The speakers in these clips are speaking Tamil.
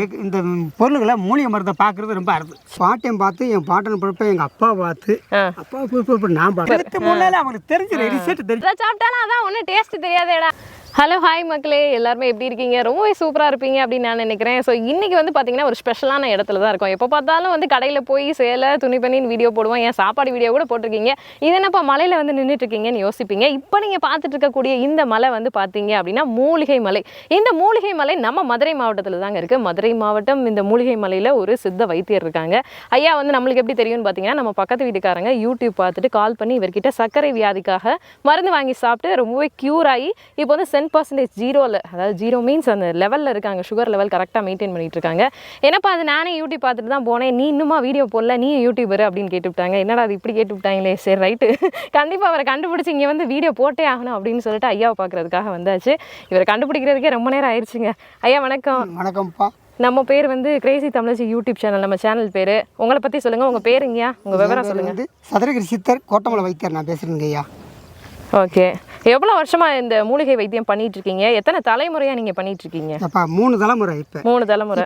இந்த பொருள்களை மூலிகை மருந்தை பார்க்கறது ரொம்ப அறுது. பாட்டையும் பார்த்து என் பாட்டன் பொறுப்பை எங்கள் அப்பா பார்த்து அப்பா பொறுப்பு நான் பார்த்து அவங்களுக்கு தெரிஞ்சு ரிசல்ட் தெரிஞ்சு சாப்பிட்டாலும் அதான் ஒன்றும் டேஸ்ட் தெரியாதேடா. ஹலோ ஹாய் மக்களே, எல்லாருமே எப்படி இருக்கீங்க? ரொம்பவே சூப்பராக இருப்பீங்க அப்படின்னு நான் நினைக்கிறேன். ஸோ இன்றைக்கி வந்து பார்த்திங்கன்னா ஒரு ஸ்பெஷலான இடத்துல தான் இருக்கும். எப்போ பார்த்தாலும் வந்து கடையில் போய் சேலை துணி பண்ணின்னு வீடியோ போடுவோம், ஏன் சாப்பாடு வீடியோ கூட போட்டிருக்கீங்க. இது என்னப்பா மலையில் வந்து நின்றுட்டுருக்கீங்கன்னு யோசிப்பீங்க. இப்போ நீங்கள் பார்த்துட்டு இருக்கக்கூடிய இந்த மலை வந்து பார்த்தீங்க அப்படின்னா மூலிகை மலை. இந்த மூலிகை மலை நம்ம மதுரை மாவட்டத்தில் தாங்க இருக்குது. மதுரை மாவட்டம் இந்த மூலிகை மலையில் ஒரு சித்த வைத்தியர் இருக்காங்க. ஐயா வந்து நம்மளுக்கு எப்படி தெரியும்னு பார்த்தீங்கன்னா, நம்ம பக்கத்து வீட்டுக்காரங்க யூடியூப் பார்த்துட்டு கால் பண்ணி இவர்கிட்ட சர்க்கரை வியாதிக்காக மருந்து வாங்கி சாப்பிட்டு ரொம்பவே க்யூர் ஆகி இப்போ வந்து 10% ஜீரோவில், அதாவது ஜீரோ மீன்ஸ் அந்த லெவலில் இருக்காங்க. சுகர் லெவல் கரெக்டாக மெயின்டைன் பண்ணிட்டு இருக்காங்க. என்னப்பா அது நானே யூடியூப் பார்த்துட்டு தான் போனேன், நீ இன்னுமா வீடியோ போடல, நீ யூடியூபர் அப்படின்னு கேட்டுவிட்டாங்க. என்னடா அது இப்படி கேட்டுவிட்டாங்களே, சரி ரைட்டு கண்டிப்பாக அவரை கண்டுபிடிச்சி இங்கே வந்து வீடியோ போட்டே ஆகணும் அப்படின்னு சொல்லிட்டு ஐயாவை பார்க்குறதுக்காக வந்தாச்சு. இவரை கண்டுபிடிக்கிறதுக்கே ரொம்ப நேரம் ஆயிடுச்சுங்க. ஐயா வணக்கம். வணக்கம்ப்பா. நம்ம பேர் வந்து கிரேசி தமிழச்சி யூடியூப் சேனல், நம்ம சேனல் பேர். உங்களை பற்றி சொல்லுங்கள், உங்கள் பேருங்கய்யா, உங்கள் விவரம் சொல்லுங்கள். சதுரகிரி சித்தர் கோட்டமலை வைத்தியர் நான் பேசுகிறேங்க ஐயா. ஓகே, எவ்வளோ வருஷமாக இந்த மூலிகை வைத்தியம் பண்ணிட்டு இருக்கீங்க? எத்தனை தலைமுறையாக நீங்கள் பண்ணிட்டு இருக்கீங்க? அப்பா 3 தலைமுறை. இப்போ 3 தலைமுறை.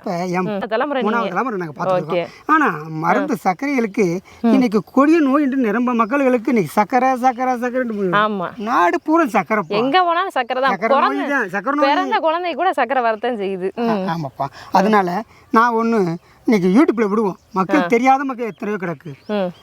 தலைமுறை 3வது தலைமுறை நாங்கள் பார்த்துருக்கோம். ஆனால் மருந்து சர்க்கரைகளுக்கு இன்னைக்கு கொடிய நோய் என்று நிரம்ப மக்களுக்கு இன்னைக்கு சக்கரை சக்கரை சக்கரை. ஆமாம், நாடு பூரா சக்கரை. எங்கே போனாலும் சக்கரை தான். பிறந்த குழந்தை கூட சக்கரை வரத்தான் செய்யுது. ஆமாப்பா. அதனால நான் ஒன்று இன்னைக்கு யூடியூப்ல விடுவோம், மக்கள் தெரியாத மக்கள் எத்தனையோ கிடக்கு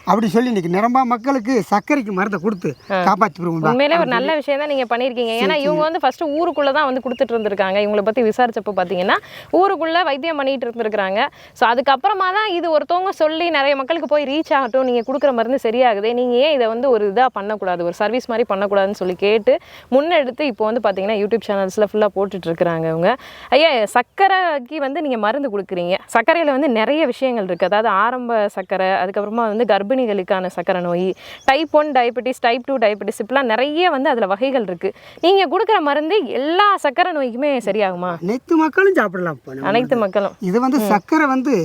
அப்படி சொல்லி இன்னைக்கு நிரம்ப மக்களுக்கு சர்க்கரைக்கு மருந்தை கொடுத்து காப்பாற்றி விடுவோம். உண்மையிலே ஒரு நல்ல விஷயம் தான் நீங்கள் பண்ணியிருக்கீங்க. ஏன்னா இவங்க வந்து ஃபர்ஸ்ட் ஊருக்குள்ளே தான் வந்து கொடுத்துட்டு இருந்திருக்காங்க. இவங்களை பற்றி விசாரிச்சப்போ பார்த்தீங்கன்னா ஊருக்குள்ளே வைத்தியம் பண்ணிட்டு இருந்திருக்கிறாங்க. ஸோ அதுக்கப்புறமா தான் இது ஒருத்தவங்க சொல்லி நிறைய மக்களுக்கு போய் ரீச் ஆகட்டும், நீங்கள் கொடுக்குற மருந்து சரியாகுது, நீங்கள் ஏன் இதை வந்து ஒரு இதாக பண்ணக்கூடாது, ஒரு சர்வீஸ் மாதிரி பண்ணக்கூடாதுன்னு சொல்லி கேட்டு முன்னெடுத்து இப்போ வந்து பார்த்தீங்கன்னா யூடியூப் சேனல்ஸில் ஃபுல்லாக போட்டுட்டு இருக்கிறாங்க இவங்க. ஐயா, சர்க்கரைக்கு வந்து நீங்கள் மருந்து கொடுக்குறீங்க. சர்க்கரையில் வந்து நிறைய விஷயங்கள் இருக்குது. அதாவது ஆரம்ப சர்க்கரை, அதுக்கப்புறமா வந்து கர்ப்பிணிகளுக்கான சர்க்கரை நோய், டைப் 1 டயபெட்டிஸ், டைப் 2 டயபெட்டிஸ், இப்பெல்லாம் நிறைய வந்து அதில் வகைகள் இருக்குது. நீங்கள் கொடுக்குற மருந்து எல்லா சர்க்கரை நோய்க்குமே சரியாகுமா? அனைத்து மக்களும் சாப்பிடலாம். அனைத்து மக்களும். இது வந்து சர்க்கரை வந்து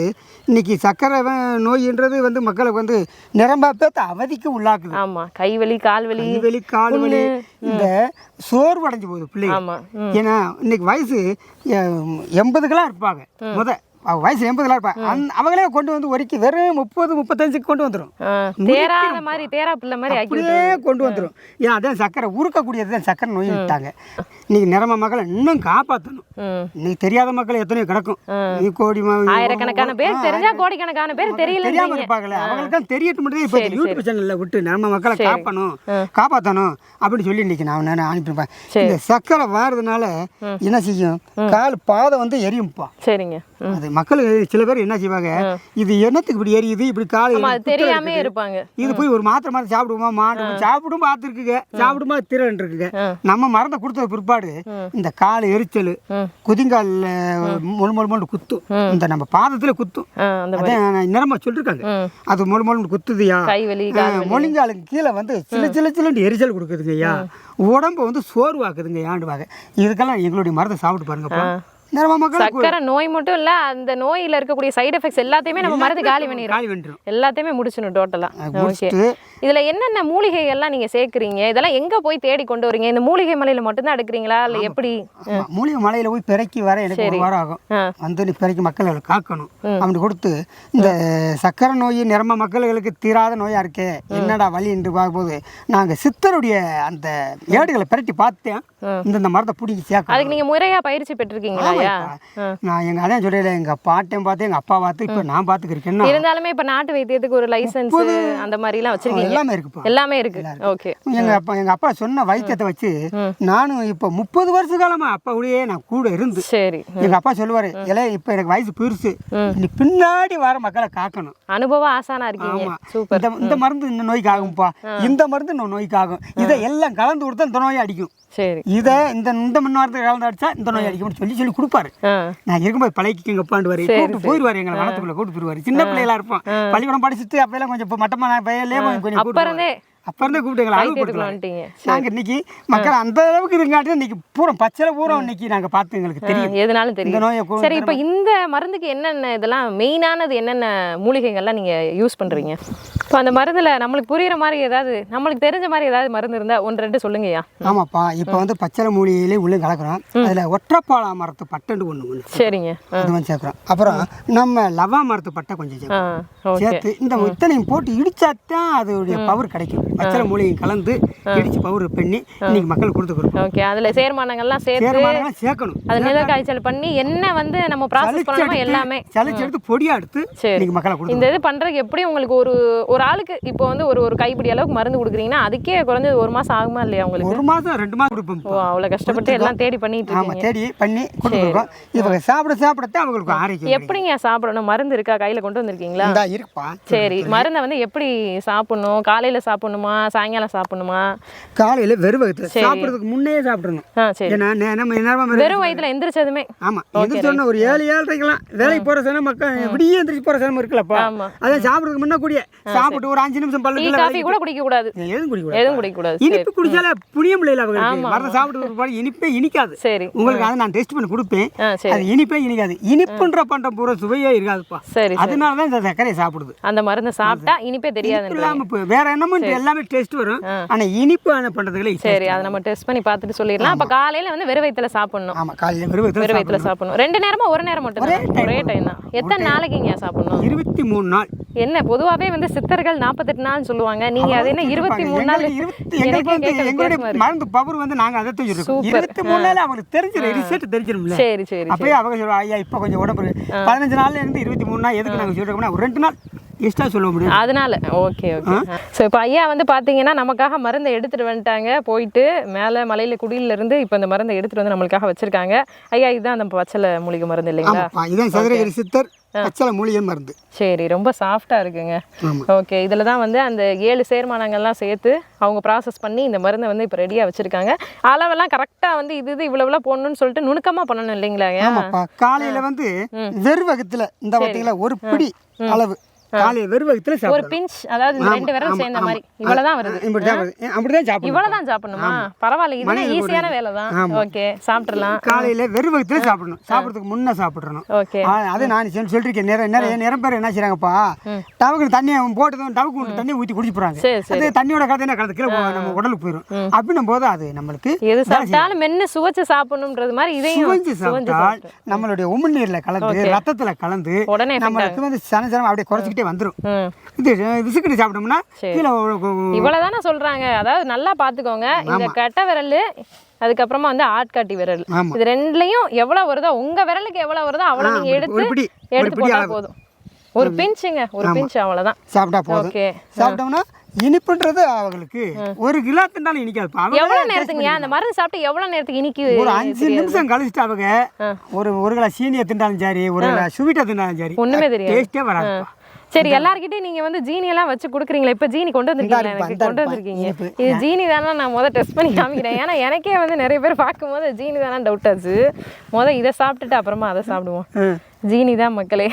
இன்னைக்கு சர்க்கரை நோயின்றது வந்து மக்களுக்கு வந்து நிரம்ப பேர்த்து அவதிக்கு உள்ளாக்குது. ஆமாம், கைவலி கால்வலி, கால்வலி, இந்த சோர்வு அடைஞ்சு போகுது பிள்ளைங்க. ஆமாம், ஏன்னா இன்னைக்கு வயசு 80க்கெல்லாம் இருப்பாங்க. வயசு 80லாம் இருப்பாங்க. அவங்களே கொண்டு வந்து ஒருக்கி வெறும் 30-35க்கு கொண்டு வந்துடும். தேராத மாதிரி, தேரா பிள்ளை மாதிரி அப்படியே கொண்டு வந்துடும். ஏன் அதான் சர்க்கரை உருக்கக்கூடியது தான் சர்க்கரை நோய் விட்டாங்க. இன்னைக்கு நிரம்ப மக்களை இன்னும் காப்பாற்றணும். இன்னைக்கு தெரியாத மக்கள் எத்தனையோ கிடக்கும். நீ கோடி ஆயிரக்கணக்கான பேர் தெரிஞ்சா, கோடிக்கணக்கான பேர் தெரியாம இருப்பாங்களே, அவங்களுக்கு தெரியட்டு மட்டும் இப்போ யூடியூப் சேனல்ல விட்டு நம்ம மக்களை காப்பாற்றணும் அப்படின்னு சொல்லி இன்னைக்கு நான் அனுப்பியிருப்பேன். இந்த சர்க்கரை வாரதுனால என்ன செய்யும், கால் பாதை வந்து எரியும்ப்பா. சரிங்க. அது மக்கள் சில பேர் என்ன செய்வாங்க, இது என்னத்துக்கு இப்படி எரியுது, இப்படி காலை தெரியாம இருப்பாங்க. இது போய் ஒரு மாத்திரை மாதிரி சாப்பிடுமா, சாப்பிடும் பார்த்துருக்குங்க, சாப்பிடுமா திறன் இருக்குங்க. நம்ம மருந்தை கொடுத்த பிற்பாடு இந்த கால் எரிச்சல், குதிங்கால் மொழு குத்தும், இந்த நம்ம பாதத்துல குத்தும். அதான் நிறமா சொல்லிருக்காங்க, அது மொழு குத்துதுயா. மொழிங்காலுக்கு கீழே வந்து சில எரிச்சல் கொடுக்குதுங்கய்யா, உடம்பு வந்து சோர்வாக்குதுங்க ஆண்டுவாங்க. இதுக்கெல்லாம் எங்களுடைய மருந்தை சாப்பிட்டு பாருங்கப்பா. சக்கரை நோய் மட்டும் இல்ல, அந்த நோயில இருக்கக்கூடிய சைடு எஃபெக்ட்ஸ் எல்லாத்தையுமே நம்ம மருந்து காலி பண்ணிரும், எல்லாத்தையுமே முடிச்சிடும் டோட்டலா. ஓகே, இதுல என்னென்ன மூலிகை எல்லாம் நீங்க சேர்க்குறீங்க, இதெல்லாம் எங்க போய் தேடி கொண்டு வரீங்க? இந்த மூலிகை மலையில மட்டும் தான் எடுக்கிறீங்களா இல்ல எப்படி? மூலிகை மலையில போய் பிறக்கி வர எனக்கு 1 வாரம் ஆகும். வந்து நீ பிறக்கி மக்களை காக்கணும் அப்படி கொடுத்து, இந்த சக்கரை நோய் நிரம்ப மக்களுக்கு தீராத நோயா இருக்கே, என்னடா வழி என்று பார்க்கும்போது நாங்க சித்தருடைய அந்த ஏடுகளை பிரட்டி பார்த்தேன். இந்த மரத்தை பிடிச்சி சேர்க்க, அதுக்கு நீங்க முறையா பயிற்சி பெற்றிருக்கீங்களா? நான் எங்க அதான் சொல்லல, எங்க பாட்டையும் பார்த்து எங்க அப்பா பார்த்து இப்ப நான் பாத்துக்கிறேன். இருந்தாலுமே இப்ப நாட்டு வைத்தியத்துக்கு ஒரு லைசன்ஸ் அந்த மாதிரி எல்லாம் வச்சிருக்கீங்க? எல்லாமே இருக்குப்பா, எல்லாமே இருக்கு. ஓகே, எங்க அப்பா சொன்ன வைத்தியத்தை வச்சு நானும் இப்ப 30 வருஷ காலமா அப்பாவுடைய நான் கூட இருந்து. சரி, எங்க அப்பா சொல்லுவாரு, இல்ல இப்ப எனக்கு வயசு பெருசு, நீ பின்னாடி வர மக்களை காக்கணும். அனுபவம் ஆசானா இருக்கீங்க. சூப்பர். இந்த மருந்து இந்த நோய்க்கு ஆகும்பா, இந்த மருந்து இந்த நோய்க்கு ஆகும், இதை எல்லாம் கலந்து கொடுத்தா இந்த நோயை அடிக்கும். சரி, இதை இந்த மின்வாரத்தை கலந்து அடிச்சா இந்த நோய் அடிக்கும்னு சொல்லி கொடுப்பாரு. நான் இருக்கும்போது பழகிக்கங்கப்பாண்டு வரை கூப்பிட்டு போயிடுவாரு, எங்களை வனத்துக்குள்ள கூப்பிட்டு போயிடுவாரு. சின்ன பிள்ளைகளா இருப்போம், பள்ளிக்கூடம் படிச்சுட்டு அப்பெல்லாம் கொஞ்சம் மட்டமான பையன்லேயே கொஞ்சம் அப்ப இருந்தே கூப்பிட்டு எங்களை அனுப்பிடுவாங்க. நாங்க இன்னைக்கு மக்கள் அந்த அளவுக்கு இருக்காட்டி இன்னைக்கு பூரா பச்சை பூரா இன்னைக்கு நாங்க பார்த்து எங்களுக்கு தெரியும், எதனாலும் தெரியும். சரி, இப்ப இந்த மருந்துக்கு என்னென்ன இதெல்லாம் மெயினானது, என்னென்ன மூலிகைகள்லாம் நீங்க யூஸ் பண்றீங்க? இப்போ அந்த மருந்துல நம்மளுக்கு புரியுற மாதிரி ஏதாவது நம்மளுக்கு தெரிஞ்ச மாதிரி ஏதாவது மருந்து இருந்தா 1-2 சொல்லுங்கய்யா. ஆமாப்பா, இப்போ வந்து பச்சளை மூலிகையிலே உள்ள கலக்குறோம். அதில் ஒற்றைப்பாளா மரத்து பட்டண்டு ஒன்று சரிங்க, அது வந்து சேர்க்குறோம். அப்புறம் நம்ம லவா மரத்து பட்டை கொஞ்சம் சேர்த்து இந்த இத்தனையும் போட்டு இடிச்சாத்தான் அதோடைய பவர் கிடைக்கும். பச்சளை மூலிகை கலந்து இடிச்சு பவர் பண்ணி இன்னைக்கு மக்களுக்கு கொடுத்துக்கிறோம். ஓகே, அதுல சேர்மானங்கள்லாம் சேர்க்கணும். அது நிழல் காய்ச்சல் பண்ணி என்ன வந்து நம்ம ப்ராசஸ் பண்ணணுமோ எல்லாமே சலிச்சு எடுத்து பொடியா எடுத்து இன்னைக்கு மக்களை கொடுத்து இந்த இது பண்றதுக்கு எப்படி உங்களுக்கு ஒரு ஆளுக்கு இப்போ வந்து ஒரு கைப்பிடி அளவுக்கு மருந்து கொடுக்குறீங்கன்னா அதுக்கே குறைஞ்சது 1 மாசம் ஆகுமா இல்லையா உங்களுக்கு? 1 மாசம் 2 மாசம் கொடுப்போம். அவ்வளவு கஷ்டப்பட்டு எல்லாம் தேடி பண்ணிட்டு இருக்கீங்க. தேடி பண்ணி கொடுக்குறோம். இவங்க சாப்பிடத்தான் அவங்களுக்கு ஆரோக்கியம். எப்படிங்க சாப்பிடணும்? மருந்து இருக்கா கையில கொண்டு வந்திருக்கீங்களா? இருக்குப்பா. சரி, மருந்தை வந்து எப்படி சாப்பிடணும்? காலையில சாப்பிடணுமா, சாயங்காலம் சாப்பிடணுமா? காலையில வெறும் வயித்துல சாப்பிடுறதுக்கு முன்னே சாப்பிடணும். வெறும் வயித்துல எந்திரிச்சதுமே? ஆமா, எந்திரிச்சோன்னா ஒரு 7-7:30 வேலைக்கு போற சனம் மக்கள் விடிய எந்திரிச்சு போற சனம் இருக்குல்லப்பா, அதான் சாப்பிடுறதுக்கு முன்ன கூடிய சாப்பிட்டு ஒரு 5 நிமிஷம் பல்லு காஃபி கூட குடிக்க கூடாது. எதுவும் குடிக்க கூடாது. இனிப்பு குடிச்சால புளிய முடியல அவங்களுக்கு. மருந்து சாப்பிட்டு இனிப்பே இனிக்காது. சரி, உங்களுக்கு அதை நான் டெஸ்ட் பண்ணி கொடுப்பேன். அது இனிப்பே இனிக்காது. இனிப்புன்ற பண்ற பூரா சுவையே இருக்காதுப்பா. சரி, அதனாலதான் இந்த சர்க்கரையை சாப்பிடுது. அந்த மருந்து சாப்பிட்டா இனிப்பே தெரியாது. வேற என்னமோ எல்லாமே டேஸ்ட் வரும், ஆனா இனிப்பு பண்றதுல. சரி, அதை நம்ம டெஸ்ட் பண்ணி பார்த்துட்டு சொல்லிடலாம். அப்ப காலையில வந்து வெறும் வயித்துல சாப்பிடணும். ஆமா, காலையில வெறும் வயித்துல சாப்பிடணும். 2 நேரமா ஒரு நேரம் மட்டும் ஒரே டைம் தான். எத்தனை நாளைக்கு இங்க சாப்பிடணும்? 23 நாள். என்ன பொதுவாவே வந்து சித்தர்கள் 48 நாள் சொல்லுவாங்க, நீங்க அது என்ன 23 நாள்? எங்களுடைய மருந்து பவர் வந்து நாங்க அதை தெரிஞ்சிருக்கோம். 23 நாள் அவங்களுக்கு தெரிஞ்சிரும், ரிசல்ட் தெரிஞ்சிரும்ல. சரி சரி, அப்பயே அவங்க சொல்லுவாங்க, ஐயா இப்ப கொஞ்சம் உடம்பு 15 நாள்ல இருந்து 23 நாள் எதுக்கு நாங்க சொல்றோம்னா ஒரு 2 நாள் எக்ஸ்ட்ரா சொல்ல முடியும். அதனால ஓகே ஓகே. ஸோ இப்போ ஐயா வந்து பார்த்தீங்கன்னா நமக்காக மருந்தை எடுத்துட்டு வந்துட்டாங்க. போயிட்டு மேலே மலையில குடியில இருந்து இப்போ இந்த மருந்தை எடுத்துட்டு வந்து நம்மளுக்காக வச்சிருக்காங்க. ஐயா, இதுதான் அந்த பச்சளை மூலிகை மருந்து இல்லைங்களா? இதுதான் சதுரகிரி சித்தர் பச்சளை மூலிகை மருந்து. சரி, ரொம்ப சாஃப்டா இருக்குங்க. ஓகே, இதில் தான் வந்து அந்த 7 சேர்மானங்கள்லாம் சேர்த்து அவங்க ப்ராசஸ் பண்ணி இந்த மருந்தை வந்து இப்போ ரெடியாக வச்சிருக்காங்க. அளவெல்லாம் கரெக்டாக வந்து இது இவ்வளவுலாம் போடணும்னு சொல்லிட்டு நுணுக்கமாக பண்ணணும் இல்லைங்களா? காலையில வந்து வெறும் வகத்துல இந்த வகையில ஒரு பிடி அளவு காலையில வெறும் வயித்துல சாப்பிடணும். ஒரு பிஞ்ச், அதாவது 2 விரல் சேர்ந்த மாதிரி இவ்வளவுதான் வருது. அப்படிதான் சாப்பிடணும். இவ்வளவுதான் சாப்பிடணுமா? பரவாயில்ல, இது ஈஸியான வேலை தான். ஓகே, சாப்பிடலாம். காலையில வெறும் வயித்துல சாப்பிடணும். சாப்பிடுறதுக்கு முன்ன சாப்பிடணும். ஓகே, அது நான் சொல்லிருக்கேன். நிறைய பேர் என்ன செய்றாங்கப்பா, டவுக்கு தண்ணியை போட்டதும் டவுக்கு தண்ணி ஊற்றி குடிச்சு போறாங்க. அது தண்ணியோட கலந்து கலந்து கீழே நம்ம உடலுக்கு போயிடும். அப்படின்னும் போது அது நம்மளுக்கு எது சாப்பிட்டாலும் மென்னு சுவைச்சு சாப்பிடணும்ன்றது மாதிரி இதையும் சுவைச்சு சாப்பிட்டால் நம்மளுடைய உமிழ்நீர்ல கலந்து ரத்தத்துல கலந்து நம்மளுக்கு வந்து சனசனம் அப்படியே குறைச்சிக்கிட்டே வந்துரும். இது விசுக்கிட்டு சாப்பிட்டோம்னா இவ்வளவுதானே சொல்றாங்க. அதாவது நல்லா பாத்துக்கோங்க, இந்த கட்டை விரல் அதுக்கப்புறமா வந்து ஆட்காட்டி விரல், இது ரெண்டுலயும் எவ்வளவு வருதோ, உங்க விரலுக்கு எவ்வளவு வருதோ அவ்வளவு நீங்க எடுத்து போட்டா போதும். ஒரு பிஞ்சுங்க, ஒரு பிஞ்ச் அவ்வளவுதான் சாப்பிட்டா போதும். ஓகே, சாப்பிட்டோம்னா இனிப்புன்றது அவங்களுக்கு 1 கிலோ தின்னாலும் இனிக்காது. எவ்வளவு நேரத்துக்கு அந்த மருந்து சாப்பிட்டு எவ்வளவு நேரத்துக்கு இனிக்கு? ஒரு 5 நிமிஷம் கழிச்சுட்டு அவங்க ஒரு கிலோ சீனியை தின்னாலும் சரி, ஒரு ஸ்வீட்டை தின்னாலும் சரி, ஒண்ணுமே தெரியாது, டேஸ்டே வராது. சரி, எல்லார்கிட்டயும் நீங்க வந்து ஜீனி எல்லாம் வச்சு கொடுக்குறீங்களா? இப்ப ஜீனி கொண்டு வந்திருக்கீங்களா? எனக்கு கொண்டு வந்திருக்கீங்க. இது ஜீனி தானே நான் டெஸ்ட் பண்ணி காமிக்கிறேன். ஏன்னா எனக்கே வந்து நிறைய பேர் பார்க்கும்போது ஜீனி தானே டவுட் ஆச்சு. இதை சாப்பிட்டுட்டு அப்புறமா அதை சாப்பிடுவோம். ஜீனி தான் மக்களே.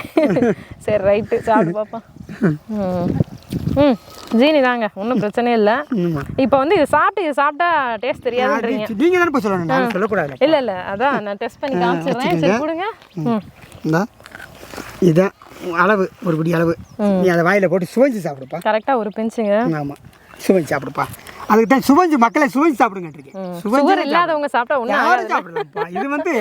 சரி, ரைட்டு, சாப்பிட்டு பார்ப்போம். ஜீனி தாங்க, ஒன்றும் பிரச்சனை இல்லை. இப்போ வந்து இதை சாப்பிட்டா டேஸ்ட் தெரியாதுன்றீங்க. நீங்க தானே போய் சொல்லணும், நான் சொல்லக்கூடாது. இல்லை, அதான் நான் டெஸ்ட் பண்ணி காமிச்சிடுறேன். சரி, கொடுங்க. இதான் அளவு, ஒரு பிடி அளவு. நீ அதை வாயில போட்டு சுவைஞ்சு சாப்பிடுப்பா. கரெக்டாக ஒரு பிஞ்சுங்க. ஆமா, சுவைஞ்சு சாப்பிடுப்பா. அதுக்கு தான் சுவைஞ்சு மக்களை சுவைஞ்சு சாப்பிடுங்க. சுகர் இல்லாதவங்க சாப்பிட்டா ஒன்றும் சாப்பிடலாம்ப்பா. இது வந்து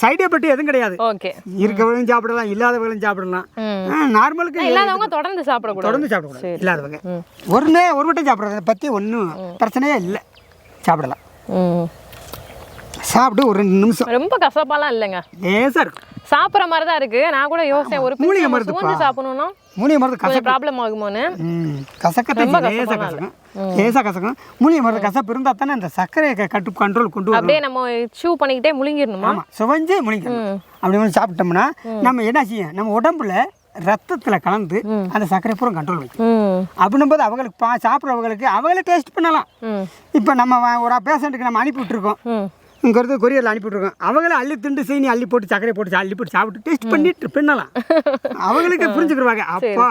சைடு எஃபெக்ட் எதுவும் கிடையாது. ஓகே, இருக்கவங்களும் சாப்பிடலாம், இல்லாதவங்களும் சாப்பிடலாம். நார்மலுக்கு இல்லாதவங்க தொடர்ந்து சாப்பிடக்கூடாது. இல்லாதவங்க ஒரு வட்டம் சாப்பிட்றத பற்றி ஒன்றும் பிரச்சனையே இல்லை, சாப்பிடலாம். சாப்பிட்டு ஒரு 2 நிமிஷம். ரொம்ப கசப்பாலாம் இல்லைங்க, லேசாக இருக்கும். சாப்பிட்ற மாதிரி தான் இருக்கு. நான் கூட யோசிச்சேன், ஒரு மூலிகை மருந்து சாப்பிடணும்னா மூலிகை மருந்து கசப்பு ப்ராப்ளம் ஆகுமோன்னு. கசக்கத்தை லேசாக கசக்கும். மூலிகை மருந்து கசப்பு இருந்தால் தானே அந்த சர்க்கரையை கண்ட்ரோல் கொண்டு வரும். அப்படியே நம்ம சூ பண்ணிக்கிட்டே முழுங்கிடணுமா? சுவைஞ்சு முழுங்கிடணும். அப்படி ஒன்று சாப்பிட்டோம்னா நம்ம என்ன செய்யும், நம்ம உடம்புல ரத்தத்தில் கலந்து அந்த சர்க்கரை பூரா கண்ட்ரோல் வைக்கும். அப்படின்னும் போது அவங்களுக்கு சாப்பிட்றவங்களுக்கு அவங்களே டேஸ்ட் பண்ணலாம். இப்போ நம்ம ஒரு பேஷண்ட்டுக்கு நம்ம அனுப்பி விட்டுருக்கோம், இங்கிறது கொரியரில் அனுப்பிவிட்ருக்கோம். அவங்களே அள்ளி திண்டு சீனி அள்ளி போட்டு சர்க்கரை போட்டு அள்ளி போட்டு சாப்பிட்டு டேஸ்ட் பண்ணிட்டு பின்னலாம். அவங்களுக்கு புரிஞ்சுக்கிடுவாங்க. அப்பா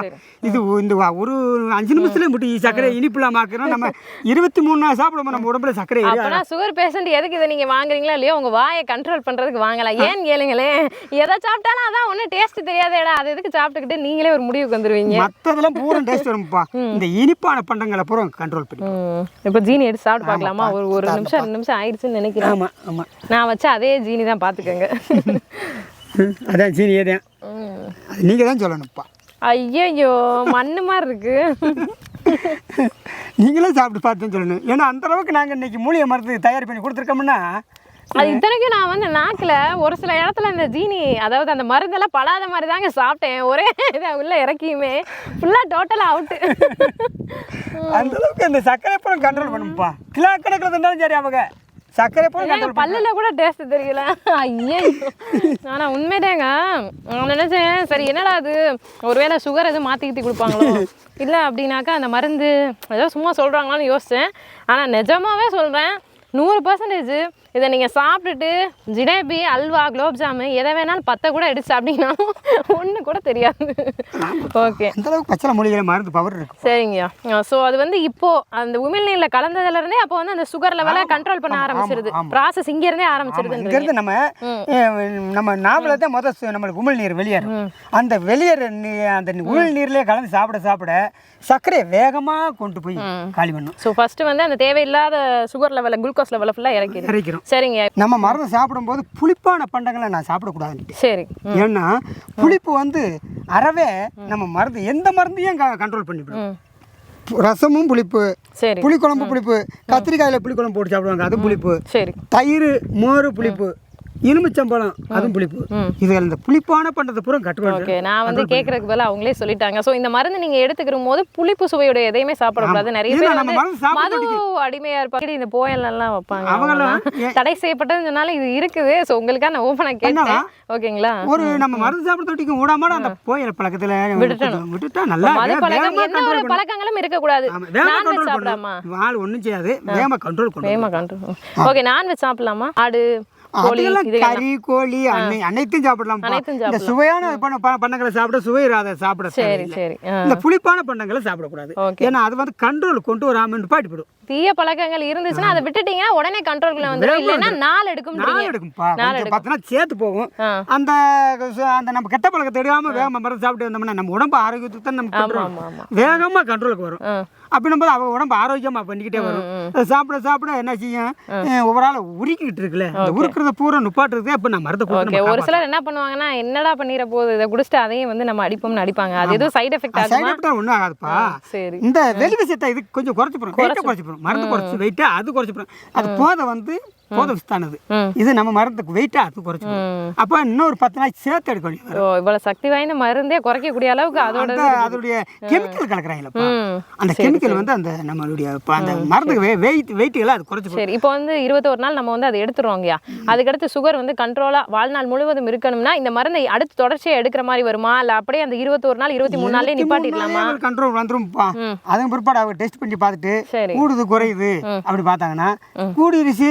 இது இந்த ஒரு 5 நிமிஷத்துல முட்டி சர்க்கரை இனிப்புலாம் ஆக்குறோம். நம்ம 23 நாள் சாப்பிடுவோம், நம்ம உடம்புல சர்க்கரை அப்பனா சுகர் பேஷண்ட் எதுக்கு இதை நீங்க வாங்குறீங்களா இல்லையோ உங்க வாயை கண்ட்ரோல் பண்றதுக்கு வாங்கலாம். ஏன் கேளுங்களேன், எதை சாப்பிட்டாலும் அதான் ஒன்றும் டேஸ்ட் தெரியாதேடா, அது எதுக்கு சாப்பிட்டுக்கிட்டு நீங்களே ஒரு முடிவுக்கு வந்துருவீங்க. மற்றதெல்லாம் பூரா டேஸ்ட் வரும்ப்பா, இந்த இனிப்பான பண்டங்களை பூரா கண்ட்ரோல் பண்ணி. இப்போ ஜீனி எடுத்து சாப்பிட்டு பார்க்கலாமா? ஒரு நிமிஷம் 2 நிமிஷம் ஆயிடுச்சுன்னு நினைக்கிறேன். ஆமா ஆமா, நான் வச்ச அதே ஜீனி தான் பார்த்துக்கோங்க. அதான் ஜீனி ஏதேன், அது நீங்கள் தான் சொல்லணும்ப்பா. ஐயோ மண்ணு மாதிரி இருக்கு. நீங்களே சாப்பிட்டு பார்த்துன்னு சொல்லணும். ஏன்னா அந்த அளவுக்கு நாங்கள் இன்னைக்கு மூலிகை மருந்து தயார் பண்ணி கொடுத்துருக்கோம்னா அது இத்தனைக்கும் நான் வந்து நாக்கில் ஒரு சில இடத்துல இந்த ஜீனி அதாவது அந்த மருந்தெல்லாம் படாத மாதிரி தாங்க சாப்பிட்டேன். ஒரே இதை உள்ள இறக்கியுமே ஃபுல்லாக டோட்டலாக அவுட்டு. அந்த அளவுக்கு இந்த சர்க்கரை புறம் கண்ட்ரோல் பண்ணுப்பா. கிலோ கணக்கில் இருந்தாலும் சரி அவங்க சர்க்கரை புறம் கண்ட்ரோல் பல்லில் கூட டேஸ்ட் தெரியல. ஐயோ ஆனால் உண்மைதாங்க, நான் நினச்சேன் சரி என்னடா அது ஒருவேளை சுகர் எதுவும் மாற்றி கொடுப்பாங்களோ இல்லை அப்படின்னாக்கா அந்த மருந்து ஏதோ சும்மா சொல்கிறாங்களான்னு யோசித்தேன். ஆனால் நிஜமாவே சொல்கிறேன் 100% இதை நீங்கள் சாப்பிட்டுட்டு ஜிலேபி அல்வா குலோப்ஜாமு எதை வேணாலும் 10 கூட எடுத்து சாப்பிட்டீங்கன்னா ஒன்று கூட தெரியாது. ஓகே, அந்தளவுக்கு பச்சளை மூலிகையில் மருந்து பவர் இருக்கு. சரிங்கய்யா. ஸோ அது வந்து இப்போது அந்த உமிழ்நீரில் கலந்ததுலேருந்தே அப்போ வந்து அந்த சுகர் லெவலை கண்ட்ரோல் பண்ண ஆரம்பிச்சிருது. ப்ராசஸ் இங்கேருந்தே ஆரம்பிச்சிருது. இங்கேருந்து நம்ம நாவல தான் முதல் நம்மளுக்கு உமிழ்நீர் வெளியேறும். அந்த வெளியேற அந்த உமிழ்நீர்லேயே கலந்து சாப்பிட சர்க்கரை வேகமாக கொண்டு போய் காலி பண்ணும். ஸோ ஃபஸ்ட்டு வந்து அந்த தேவையில்லாத சுகர் லெவலை குளுக்கோஸ் லெவலை ஃபுல்லாக இறக்கிறோம். சரிங்க. நம்ம மருந்து சாப்பிடும்போது புளிப்பான பண்டங்களை நான் சாப்பிடக்கூடாது. சரி, ஏன்னா புளிப்பு வந்து அறவே நம்ம மருந்து எந்த மருந்தையும் கண்ட்ரோல் பண்ணிவிடும். ரசமும் புளிப்பு, புளிக்குழம்பு புளிப்பு, கத்திரிக்காயில புளிக்குழம்பு போட்டு சாப்பிடுவாங்க, அது புளிப்பு. தயிர் மோர் புளிப்பு, எலுமிச்சம்பழம் அதுவும் புளிப்பு. இது இந்த புளிப்பான பண்டத்தை பூரா கட்டுவாங்க. ஓகே, நான் வந்து கேட்கறதுக்கு பதிலா அவங்களே சொல்லிட்டாங்க. ஸோ இந்த மருந்து நீங்க எடுத்துக்கிற போது புளிப்பு சுவையோட எதையுமே சாப்பிடக்கூடாது. நிறைய பேர் வந்து மது அடிமையா இருப்பாங்க, இந்த போயல் எல்லாம் வைப்பாங்க. தடை செய்யப்பட்டதுன்னு சொன்னாலும் இது இருக்குது. ஸோ உங்களுக்காக நான் ஓப்பனா கேட்டேன். ஓகேங்களா? ஒரு நம்ம மருந்து சாப்பிடுறதுக்கு விடாம அந்த போயல் பழக்கத்துல விட்டுட்டா நல்லா மது பழக்கம் எந்த ஒரு பழக்கங்களும் இருக்கக்கூடாது. நான்வெஜ் சாப்பிடாமா? வால் ஒன்றும் செய்யாது, வேகமா கண்ட்ரோல் கண்ட்ரோல். ஓகே, நான்வெஜ் சாப்பிடலாமா? ஆடு கறி கோழி அனைத்தும் சாப்பிடலாம். இந்த சுவையான பண்டங்களை சாப்பிட சுவையாத சாப்பிட. இந்த புளிப்பான பண்டங்களை சாப்பிடக்கூடாது. ஏன்னா அது வந்து கண்ட்ரோல் கொண்டு வராம பாட்டிவிடும். தீய பழக்கங்கள் இருந்துச்சுன்னா அதை விட்டுட்டீங்கன்னா உடனே கண்ட்ரோல்குள்ள வந்துடும். இல்லைன்னா நாள் எடுக்கும். சேர்த்து போகும். அந்த நம்ம கெட்ட பழக்கத்தை எடுக்காம வேகமா மருந்து சாப்பிட்டு வந்தோம்னா நம்ம உடம்பு ஆரோக்கியத்துக்கு தான் நம்ம வேகமா கண்ட்ரோலுக்கு வரும். அப்படின்னும் போது அவங்க உடம்பு ஆரோக்கியமா பண்ணிக்கிட்டே வரும். சாப்பிட என்ன செய்யும், ஒவ்வொரு ஆள் உருக்கிட்டு இருக்குல்ல, உருக்குறத பூரா நுப்பாட்டுறதுக்கு அப்ப நான் மருந்து கொடுக்கணும். ஒரு சிலர் என்ன பண்ணுவாங்கன்னா என்னடா பண்ணிட போகுது இதை குடிச்சிட்டு அதையும் வந்து நம்ம அடிப்போம்னு அடிப்பாங்க. அது எதுவும் சைடு எஃபெக்ட் ஒன்றும் ஆகாதுப்பா. இந்த வெளி விஷயத்தை இது கொஞ்சம் குறைச்சிப்போம். மருந்து குறைச்சி வெயிட்டா அது குறைச்சிப்போம். அது போதை வந்து போதவிஸ்தானது. இது நம்ம மருந்துக்கு வெயிட்டா அது குறைச்சிப்போம். அப்ப இன்னொரு 10 நாள் சேர்த்து எடுக்கணும். இவ்வளவு சக்தி வாய்ந்த மருந்தே குறைக்கக்கூடிய அளவுக்கு அதோடைய கெமிக்கல் கலக்குறாங்களப்பா. அந்த கெமிக்கல் வந்து அந்த நம்மளுடைய அந்த மருந்துக்கு வெயிட்டுகளை அது குறைச்சி. சரி, இப்போ வந்து 21 நாள் நம்ம வந்து அதை எடுத்துருவோங்கய்யா. அதுக்கடுத்து சுகர் வந்து கண்ட்ரோலா வாழ்நாள் முழுவதும் இருக்கணும்னா இந்த மருந்தை அடுத்து தொடர்ச்சியா எடுக்கிற மாதிரி வருமா, இல்ல அப்படியே அந்த 21 நாள் 23 நாள்லயே நிப்பாட்டிடலாமா? கண்ட்ரோல் வந்துரும்ப்பா. அதுவும் பிற்பாடு அவங்க டெஸ்ட் பண்ணி பார்த்துட்டு கூடுது குறையுது அப்படி பார்த்தாங்கன்னா கூடிருச்சு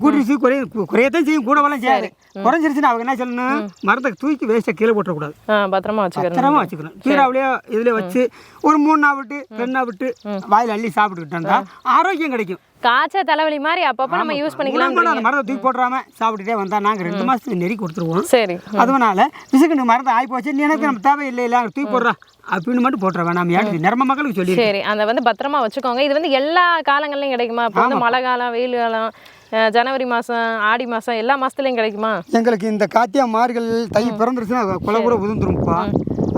குறையத்தான் செய்யும், கூடவெல்லாம் செய்யாது. குறைஞ்சிருச்சுன்னா அவங்க என்ன சொல்லணும், மரத்தை தூக்கி வேஸ்ட்டாக கீழே போட்டுறக்கூடாது, பத்திரமா வச்சுக்கணும். கீழாவிலேயே இதில் வச்சு ஒரு 3 நாள் விட்டு 2 நாள் விட்டு வாயில் அள்ளி சாப்பிட்டுக்கிட்டு இருந்தா ஆரோக்கியம் கிடைக்கும். காய்ச்சல் தலைவலி மாதிரி அப்பப்போ நம்ம யூஸ் பண்ணிக்கலாம். அந்த மரத்தை தூக்கி போட்டுறாம சாப்பிட்டுட்டே வந்தா நாங்கள் 2 மாதத்துக்கு நெறி கொடுத்துருவோம். சரி, அதனால பிசுக்கு மரத்தை ஆகி போச்சு, எனக்கு நம்ம தேவை இல்லை தூக்கி போடுறா அப்படின்னு மட்டும் போட்டுருவேன். நம்ம யாருக்கு நிரம்ப மக்களுக்கு சொல்லி. சரி, அதை வந்து பத்திரமா வச்சுக்கோங்க. இது வந்து எல்லா காலங்கள்லையும் கிடைக்குமா? இப்போ வந்து மழை காலம், வெயில் காலம், ஜனவரி மாதம், ஆடி மாதம் எல்லா மாதத்துலையும் கிடைக்குமா? எங்களுக்கு இந்த காத்தியா மார்கள் தை பிறந்துருச்சுன்னா கொலை கூட உதிர்ந்துரும்ப்பா.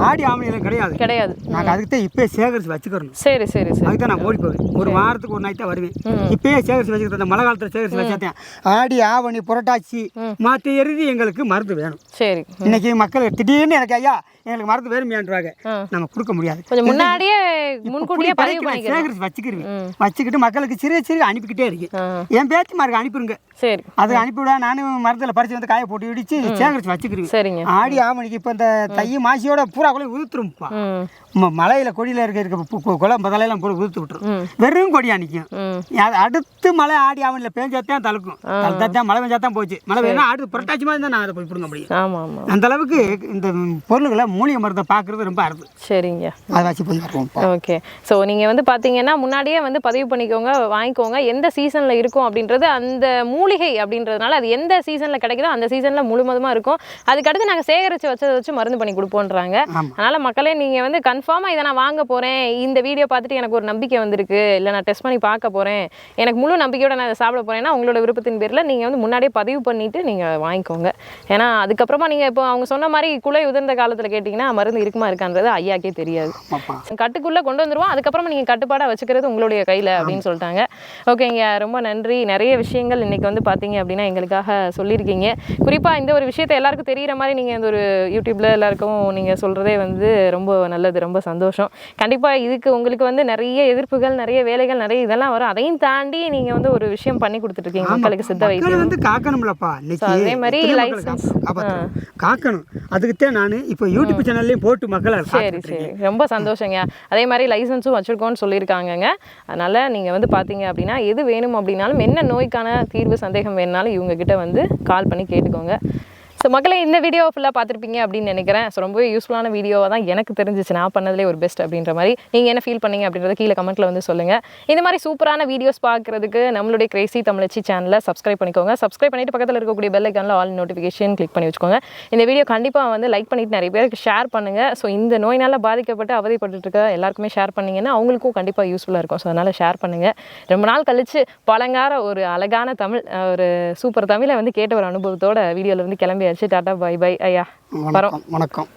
ஆடி ஆவணியெல்லாம் கிடையாது. நாங்கள் அதுக்கு தான் இப்போயே சேகரித்து வச்சுக்கிறோம். சரி, அதுக்கு தான் நான் ஓடி போவேன். ஒரு வாரத்துக்கு ஒரு நாள் தான் வருவேன். இப்போயே சேகரித்து வச்சுக்கிறேன். மழை காலத்தில் சேகரித்து வச்சுட்டேன். ஆடி ஆவணி புரட்டாச்சி மாற்றி எறுதி எங்களுக்கு மருந்து வேணும். சரி, இன்னைக்கு மக்கள் திடீர்னு எனக்கு ஐயா எங்களுக்கு மருந்து வேணுமையான்றாங்க, நம்ம கொடுக்க முடியாது. கொஞ்சம் முன்னாடியே முன்கூட்டியே சேகரித்து வச்சுக்கிட்டு மக்களுக்கு சிறிய அனுப்பிக்கிட்டே இருக்கு. என் பேச்சு மார்க்கு அனுப்பிடுங்க. சரி. அது அனுப்பிவிடுவா. நானும் மரத்தில் பறிச்சு வந்து காய போட்டு இடிச்சு சேகரிச்சு வச்சுக்கிறேன். சரிங்க. ஆடி ஆவணிக்கு இப்போ இந்த தை மாசியோட பூரா கூட உதுத்துரும்ப்பா. மலையில கொடியில இருக்க குளம் தலையெல்லாம் போட்டு உதுத்து விட்டுரும். வெறும் கொடியா நிற்கும். அடுத்து மழை ஆடி ஆவணியில் பேஞ்சாத்தான் தழுக்கும். தழுத்தான் மழை பெஞ்சாத்தான் போச்சு. மழை பெய்யா அடுத்து புரட்டாச்சி மாதிரி தான் நான் அதை போய் பிடுங்க முடியும். ஆமா ஆமா. அந்த அளவுக்கு இந்த பொருள்களை மூலிகை மருந்தை பார்க்கறது ரொம்ப அறுது. சரிங்க. அதை வச்சு போய் வருவோம். ஓகே. ஸோ நீங்கள் வந்து பார்த்தீங்கன்னா முன்னாடியே வந்து பதிவு பண்ணிக்கோங்க, வாங்கிக்கோங்க. எந்த சீசனில் இருக்கும் அப்படின்றது, அந்த மூலிகை அப்படின்றதுனால அது எந்த சீசனில் கிடைக்குதோ அந்த சீசனில் முழுவதுமாக இருக்கும். அதுக்கடுத்து நாங்கள் சேகரித்து வச்சு மருந்து பண்ணி கொடுப்போன்றாங்க. அதனால் மக்களே நீங்கள் வந்து கன்ஃபார்மாக இதை நான் வாங்க போகிறேன், இந்த வீடியோ பார்த்துட்டு எனக்கு ஒரு நம்பிக்கை வந்திருக்கு, இல்லை நான் டெஸ்ட் பண்ணி பார்க்க போகிறேன், எனக்கு முழு நம்பிக்கையோட நான் இதை சாப்பிட போகிறேன்னா உங்களோட விருப்பத்தின் பேரில் நீங்கள் வந்து முன்னாடியே பதிவு பண்ணிவிட்டு நீங்கள் வாங்கிக்கோங்க. ஏன்னா அதுக்கப்புறமா நீங்கள் இப்போ அவங்க சொன்ன மாதிரி குலை உதிர்ந்த காலத்தில் கேட்டிங்கன்னா மருந்து இருக்குமா இருக்கான்றது ஐயாக்கே தெரியாது. கட்டுக்குள்ளே கொண்டு வந்துடுவோம், அதுக்கப்புறமா நீங்கள் கட்டுப்பாடாக வச்சுக்கிறது உங்களுடைய கையில் அப்படின்னு சொல்லிட்டாங்க. ஓகேங்க, ரொம்ப நன்றி. நிறைய விஷயங்கள் இன்றைக்கி வந்து பார்த்தீங்க அப்படின்னா எங்களுக்காக சொல்லியிருக்கீங்க. குறிப்பாக இந்த ஒரு விஷயத்தை எல்லாருக்கும் தெரிகிற மாதிரி நீங்கள் இந்த ஒரு யூடியூப்பில் எல்லாருக்கும் நீங்கள் சொல்கிறதே வந்து ரொம்ப நல்லது, ரொம்ப சந்தோஷம். கண்டிப்பாக இதுக்கு உங்களுக்கு வந்து நிறைய எதிர்ப்புகள், நிறைய வேலைகள், நிறைய இதெல்லாம் வரும். அதையும் தாண்டி நீங்கள் வந்து ஒரு விஷயம் பண்ணி கொடுத்துட்ருக்கீங்க மக்களுக்கு. சித்த வைத்தியம் வந்து காக்கணும்லப்பா. அதே மாதிரி லைசன்ஸ் காக்கணும். அதுக்குத்தான் நான் இப்போ யூடியூப் சேனல்லையும் போட்டு மக்களை. சரி சரி, ரொம்ப சந்தோஷங்க. அதே மாதிரி லைசன்ஸும் வச்சுருக்கோன்னு சொல்லியிருக்காங்கங்க. அதனால் நீங்கள் வந்து பார்த்தீங்க அப்படின்னா எது வேணும் அப்படின்னாலும், என்ன நோய்க்கான தீர்வு சந்தேகம் வேணுனாலும் இவங்ககிட்ட வந்து கால் பண்ணி கேட்டுக்கோங்க. ஸோ மக்களே, இந்த வீடியோ ஃபுல்லாக பார்த்துருப்பீங்க அப்படின்னு நினைக்கிறேன். ஸோ ரொம்பவே யூஸ்ஃபுல்லான வீடியோவாக தான் எனக்கு தெரிஞ்சிச்சு. நான் பண்ணதுலேயே ஒரு பெஸ்ட் அப்படின்ற மாதிரி. நீங்கள் என்ன ஃபீல் பண்ணீங்க அப்படின்றத கீழே கமெண்ட்டில் வந்து சொல்லுங்கள். இந்த மாதிரி சூப்பரான வீடியோஸ் பார்க்குறதுக்கு நம்மளுடைய கிரேசி தமிழச்சி சேனலை சப்ஸ்கிரைப் பண்ணிக்கோங்க. சப்ஸ்கிரைப் பண்ணிட்டு பக்கத்தில் இருக்கக்கூடிய பெல் ஐக்கானில் ஆல் நோட்டிஃபிகேஷன் கிளிக் பண்ணி வச்சுக்கோங்க. இந்த வீடியோ கண்டிப்பாக வந்து லைக் பண்ணிவிட்டு நிறைய பேருக்கு ஷேர் பண்ணுங்கள். ஸோ இந்த நோயினால் பாதிக்கப்பட்டு அவதிப்பட்டு இருக்க எல்லாருக்குமே ஷேர் பண்ணிங்கன்னா அவங்களுக்கும் கண்டிப்பாக யூஸ்ஃபுல்லாக இருக்கும். ஸோ அதனால் ஷேர் பண்ணுங்கள். ரொம்ப நாள் கழிச்சு பழங்கார ஒரு அழகான தமிழ், ஒரு சூப்பர் தமிழை வந்து கேட்ட ஒரு அனுபவத்தோட வீடியோவில் வந்து கிளம்பியாச்சு. டாட்டா, பை பை ஐயா. வணக்கம்.